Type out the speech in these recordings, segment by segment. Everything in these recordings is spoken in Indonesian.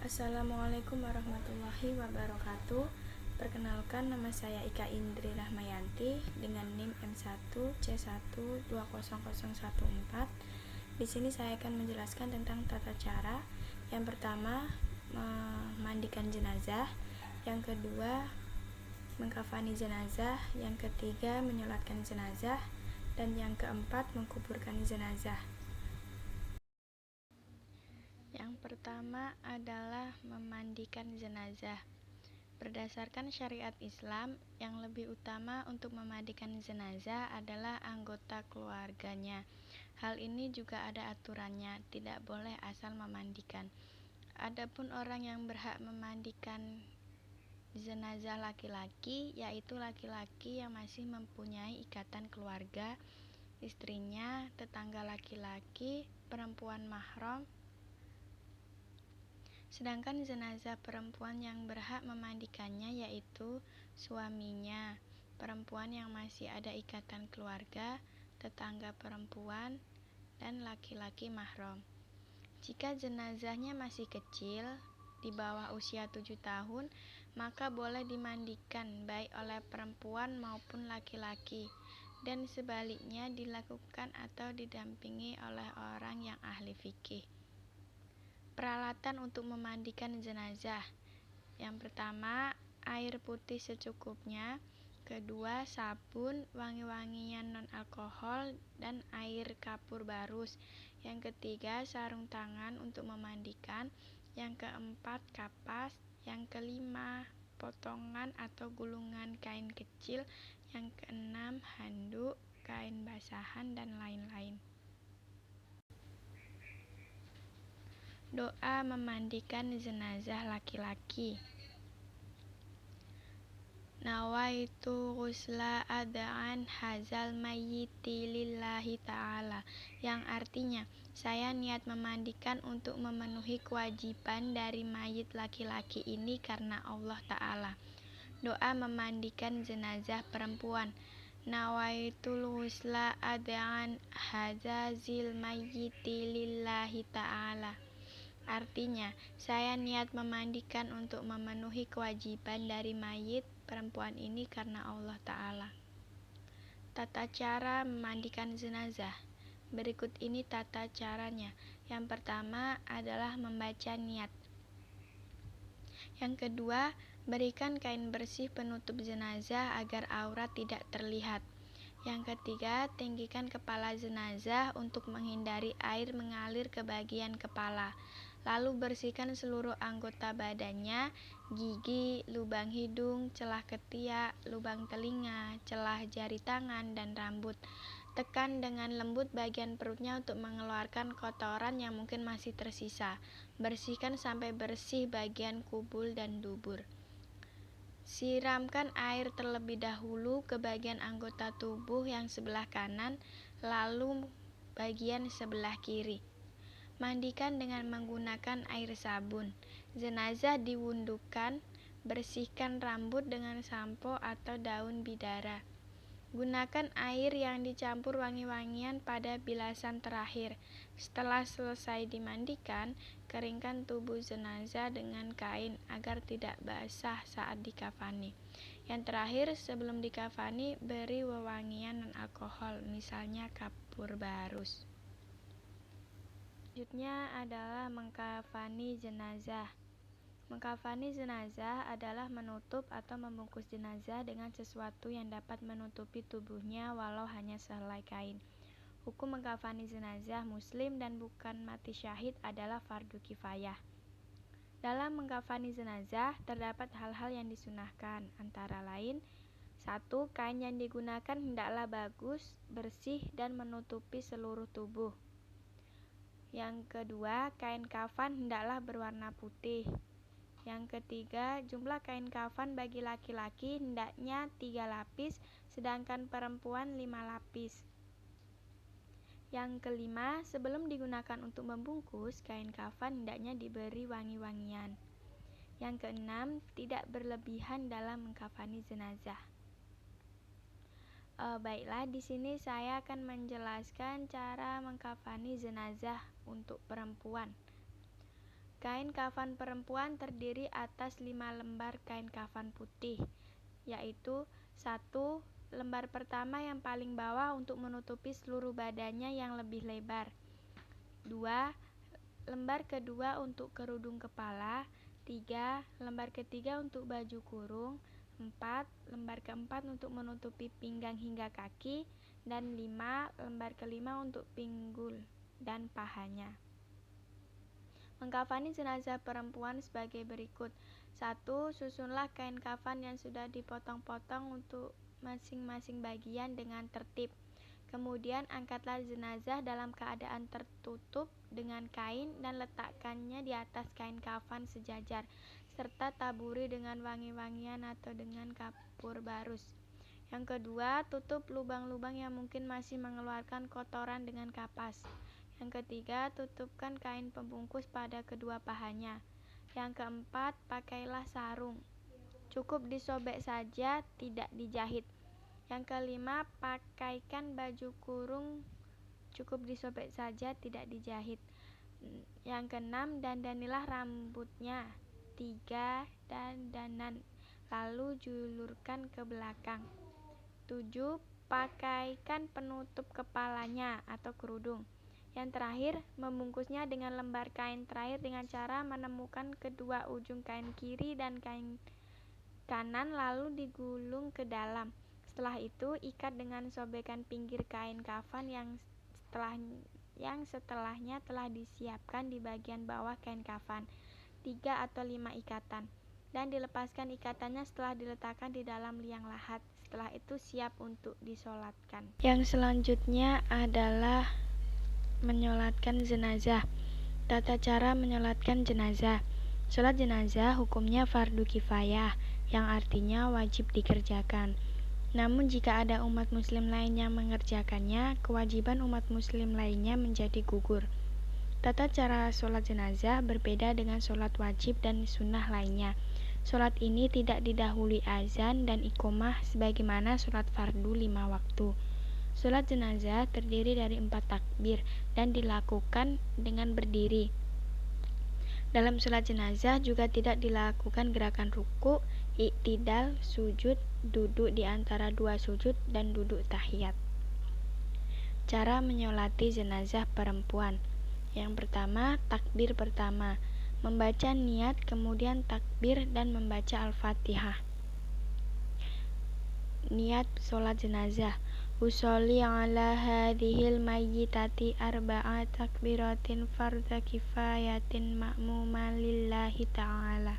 Assalamualaikum warahmatullahi wabarakatuh. Perkenalkan, nama saya Ika Indri Rahmayanti dengan NIM M1C1200014. Di sini saya akan menjelaskan tentang tata cara. Yang pertama, memandikan jenazah. Yang kedua, mengkafani jenazah. Yang ketiga, menyolatkan jenazah. Dan yang keempat, mengkuburkan jenazah. Yang pertama adalah memandikan jenazah. Berdasarkan syariat Islam, yang lebih utama untuk memandikan jenazah adalah anggota keluarganya. Hal ini juga ada aturannya, tidak boleh asal memandikan. Adapun orang yang berhak memandikan jenazah laki-laki, yaitu laki-laki yang masih mempunyai ikatan keluarga, istrinya, tetangga laki-laki, perempuan mahram. Sedangkan jenazah perempuan yang berhak memandikannya yaitu suaminya, perempuan yang masih ada ikatan keluarga, tetangga perempuan, dan laki-laki mahram. Jika jenazahnya masih kecil, di bawah usia 7 tahun, maka boleh dimandikan baik oleh perempuan maupun laki-laki, dan sebaliknya dilakukan atau didampingi oleh orang yang ahli fikih. Peralatan untuk memandikan jenazah. Yang pertama, air putih secukupnya. Kedua, sabun, wangi-wangian non-alkohol, dan air kapur barus. Yang ketiga, sarung tangan untuk memandikan. Yang keempat, kapas. Yang kelima, potongan atau gulungan kain kecil. Yang keenam, handuk, kain basahan, dan lain-lain. Doa memandikan jenazah laki-laki. Nawaitu ghusla ad'an hazal mayyiti lillahi ta'ala, yang artinya saya niat memandikan untuk memenuhi kewajiban dari mayit laki-laki ini karena Allah Ta'ala. Doa memandikan jenazah perempuan. Nawaitul ghusla ad'an hazazil mayyiti lillahi ta'ala, artinya, saya niat memandikan untuk memenuhi kewajiban dari mayit perempuan ini karena Allah Ta'ala. Tata cara memandikan jenazah. Berikut ini tata caranya. Yang pertama adalah membaca niat. Yang kedua, berikan kain bersih penutup jenazah agar aurat tidak terlihat. Yang ketiga, tinggikan kepala jenazah untuk menghindari air mengalir ke bagian kepala. Lalu bersihkan seluruh anggota badannya, gigi, lubang hidung, celah ketiak, lubang telinga, celah jari tangan, dan rambut. Tekan dengan lembut bagian perutnya untuk mengeluarkan kotoran yang mungkin masih tersisa. Bersihkan sampai bersih bagian kubul dan dubur. Siramkan air terlebih dahulu ke bagian anggota tubuh yang sebelah kanan, lalu bagian sebelah kiri. Mandikan dengan menggunakan air sabun. Jenazah diwundukkan. Bersihkan rambut dengan sampo atau daun bidara. Gunakan air yang dicampur wangi-wangian pada bilasan terakhir. Setelah selesai dimandikan, keringkan tubuh jenazah dengan kain agar tidak basah saat dikafani. Yang terakhir, sebelum dikafani, beri wewangian non-alkohol, misalnya kapur barus. Selanjutnya adalah mengkafani jenazah. Mengkafani jenazah adalah menutup atau membungkus jenazah dengan sesuatu yang dapat menutupi tubuhnya walau hanya sehelai kain. Hukum mengkafani jenazah muslim dan bukan mati syahid adalah fardu kifayah. Dalam mengkafani jenazah terdapat hal-hal yang disunahkan, antara lain: 1. Kain yang digunakan hendaklah bagus, bersih, dan menutupi seluruh tubuh. Yang kedua, kain kafan hendaklah berwarna putih. Yang ketiga, jumlah kain kafan bagi laki-laki hendaknya 3 lapis, sedangkan perempuan 5 lapis. Yang kelima, sebelum digunakan untuk membungkus, kain kafan hendaknya diberi wangi-wangian. Yang keenam, tidak berlebihan dalam mengkafani jenazah. Baiklah, di sini saya akan menjelaskan cara mengkafani jenazah untuk perempuan. Kain kafan perempuan terdiri atas 5 lembar kain kafan putih, yaitu 1. Lembar pertama yang paling bawah untuk menutupi seluruh badannya yang lebih lebar. 2. Lembar kedua untuk kerudung kepala. 3. Lembar ketiga untuk baju kurung. 4. Lembar keempat untuk menutupi pinggang hingga kaki. Dan 5. Lembar kelima untuk pinggul dan pahanya. Mengkafani jenazah perempuan sebagai berikut. 1. Susunlah kain kafan yang sudah dipotong-potong untuk masing-masing bagian dengan tertib. Kemudian angkatlah jenazah dalam keadaan tertutup dengan kain dan letakkannya di atas kain kafan sejajar, serta taburi dengan wangi-wangian atau dengan kapur barus. Yang kedua, tutup lubang-lubang yang mungkin masih mengeluarkan kotoran dengan kapas. Yang ketiga, tutupkan kain pembungkus pada kedua pahanya. Yang keempat, pakailah sarung. Cukup disobek saja, tidak dijahit. Yang kelima, pakaikan baju kurung, cukup disobek saja, tidak dijahit. Yang keenam, dandanilah rambutnya. 3. Dandanan, lalu julurkan ke belakang. 7. Pakaikan penutup kepalanya atau kerudung. Yang terakhir, membungkusnya dengan lembar kain terakhir dengan cara menemukan kedua ujung kain kiri dan kain kanan lalu digulung ke dalam. Setelah itu, ikat dengan sobekan pinggir kain kafan yang setelahnya telah disiapkan di bagian bawah kain kafan, 3 atau 5 ikatan, dan dilepaskan ikatannya setelah diletakkan di dalam liang lahat. Setelah itu siap untuk disolatkan. Yang selanjutnya adalah menyolatkan jenazah. Tata cara menyolatkan jenazah. Sholat jenazah hukumnya fardu kifayah, yang artinya wajib dikerjakan. Namun jika ada umat muslim lain yang mengerjakannya, kewajiban umat muslim lainnya menjadi gugur. Tata cara sholat jenazah berbeda dengan sholat wajib dan sunnah lainnya. Sholat ini tidak didahului azan dan iqomah sebagaimana sholat fardu 5 waktu. Sholat jenazah terdiri dari 4 takbir dan dilakukan dengan berdiri. Dalam sholat jenazah juga tidak dilakukan gerakan ruku, iktidal, sujud, duduk di antara 2 sujud, dan duduk tahiyat. Cara menyolati jenazah perempuan. Yang pertama, takbir pertama, membaca niat, kemudian takbir dan membaca Al-Fatihah. Niat sholat jenazah. Usolli ala hadhil mayyitati arba'a takbiratin fardha kifayatin ma'muma lillahi ta'ala.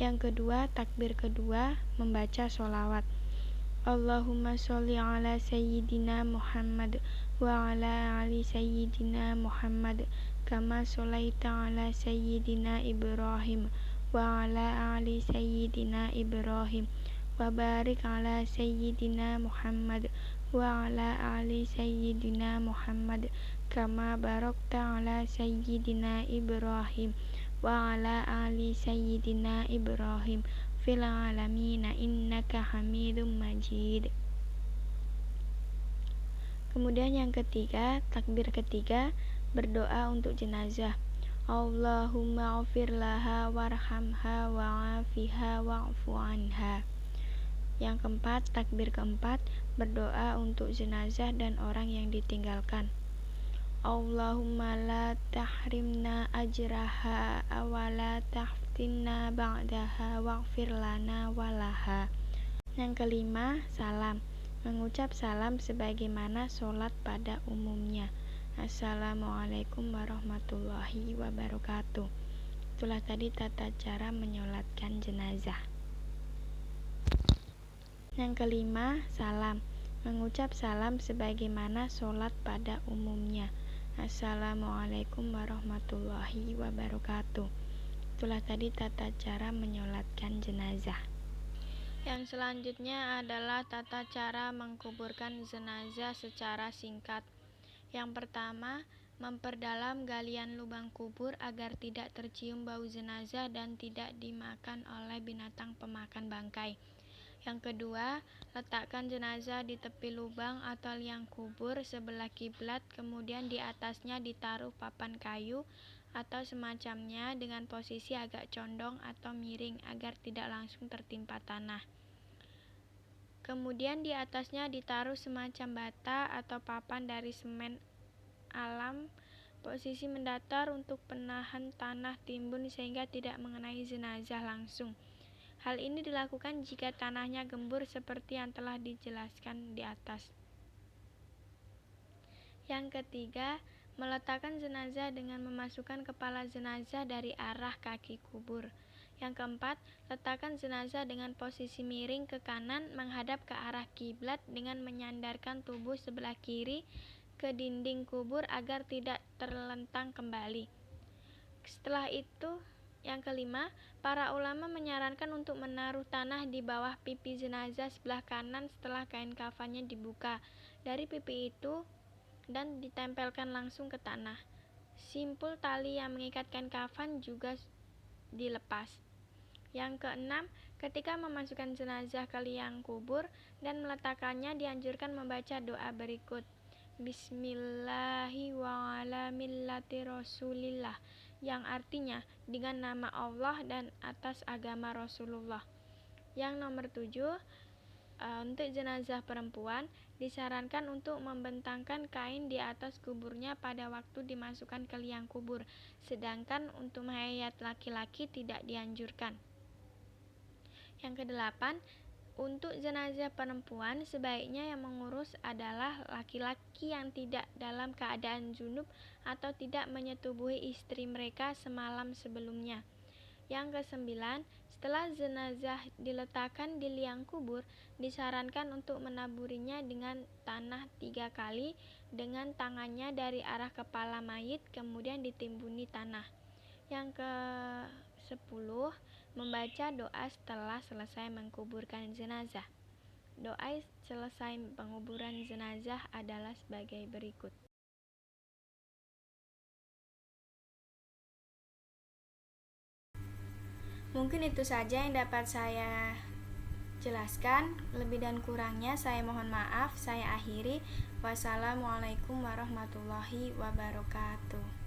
Yang kedua, takbir kedua, membaca sholawat. Allahumma sholli ala sayyidina Muhammad wa ala ali sayyidina Muhammad kama sholaita ala sayyidina Ibrahim wa ala ali sayyidina Ibrahim wa barik ala sayyidina Muhammad wa ala ali sayyidina Muhammad kama barakta ala sayyidina Ibrahim wa ala ali sayyidina Ibrahim fil alamina innaka hamidum majid. Kemudian yang ketiga, takbir ketiga, berdoa untuk jenazah. Allahumma ghfir laha warhamha wa'afiha wa'fu anha. Yang keempat, takbir keempat, berdoa untuk jenazah dan orang yang ditinggalkan. Allahumma la tahrimna ajraha wa la tahftinna ba'daha waghfir lana walaha. Yang kelima, salam. Mengucap salam sebagaimana sholat pada umumnya. Assalamualaikum warahmatullahi wabarakatuh. Itulah tadi tata cara menyolatkan jenazah. Yang kelima, salam. Mengucap salam sebagaimana sholat pada umumnya. Assalamualaikum warahmatullahi wabarakatuh. Itulah tadi tata cara menyolatkan jenazah. Yang selanjutnya adalah tata cara menguburkan jenazah secara singkat. Yang pertama, memperdalam galian lubang kubur agar tidak tercium bau jenazah dan tidak dimakan oleh binatang pemakan bangkai. Yang kedua, letakkan jenazah di tepi lubang atau liang kubur sebelah kiblat, kemudian di atasnya ditaruh papan kayu atau semacamnya dengan posisi agak condong atau miring agar tidak langsung tertimpa tanah. Kemudian di atasnya ditaruh semacam bata atau papan dari semen alam, posisi mendatar untuk penahan tanah timbun sehingga tidak mengenai jenazah langsung. Hal ini dilakukan jika tanahnya gembur seperti yang telah dijelaskan di atas. Yang ketiga, meletakkan jenazah dengan memasukkan kepala jenazah dari arah kaki kubur. Yang keempat, letakkan jenazah dengan posisi miring ke kanan menghadap ke arah kiblat dengan menyandarkan tubuh sebelah kiri ke dinding kubur agar tidak terlentang kembali. Setelah itu, yang kelima, para ulama menyarankan untuk menaruh tanah di bawah pipi jenazah sebelah kanan setelah kain kafannya dibuka dari pipi itu dan ditempelkan langsung ke tanah. Simpul tali yang mengikat kain kafan juga dilepas. Yang keenam, ketika memasukkan jenazah ke liang kubur dan meletakkannya dianjurkan membaca doa berikut. Bismillahi wa ala millati rasulillah, yang artinya dengan nama Allah dan atas agama Rasulullah. Yang nomor 7, untuk jenazah perempuan disarankan untuk membentangkan kain di atas kuburnya pada waktu dimasukkan ke liang kubur, sedangkan untuk mayat laki-laki tidak dianjurkan. Yang kedelapan, untuk jenazah perempuan sebaiknya yang mengurus adalah laki-laki yang tidak dalam keadaan junub atau tidak menyetubuhi istri mereka semalam sebelumnya. Yang kesembilan, setelah jenazah diletakkan di liang kubur, disarankan untuk menaburinya dengan tanah 3 kali dengan tangannya dari arah kepala mayit, kemudian ditimbuni tanah. Yang ke-10, membaca doa setelah selesai menguburkan jenazah. Doa selesai penguburan jenazah adalah sebagai berikut. Mungkin itu saja yang dapat saya jelaskan. Lebih dan kurangnya saya mohon maaf. Saya akhiri. Wassalamualaikum warahmatullahi wabarakatuh.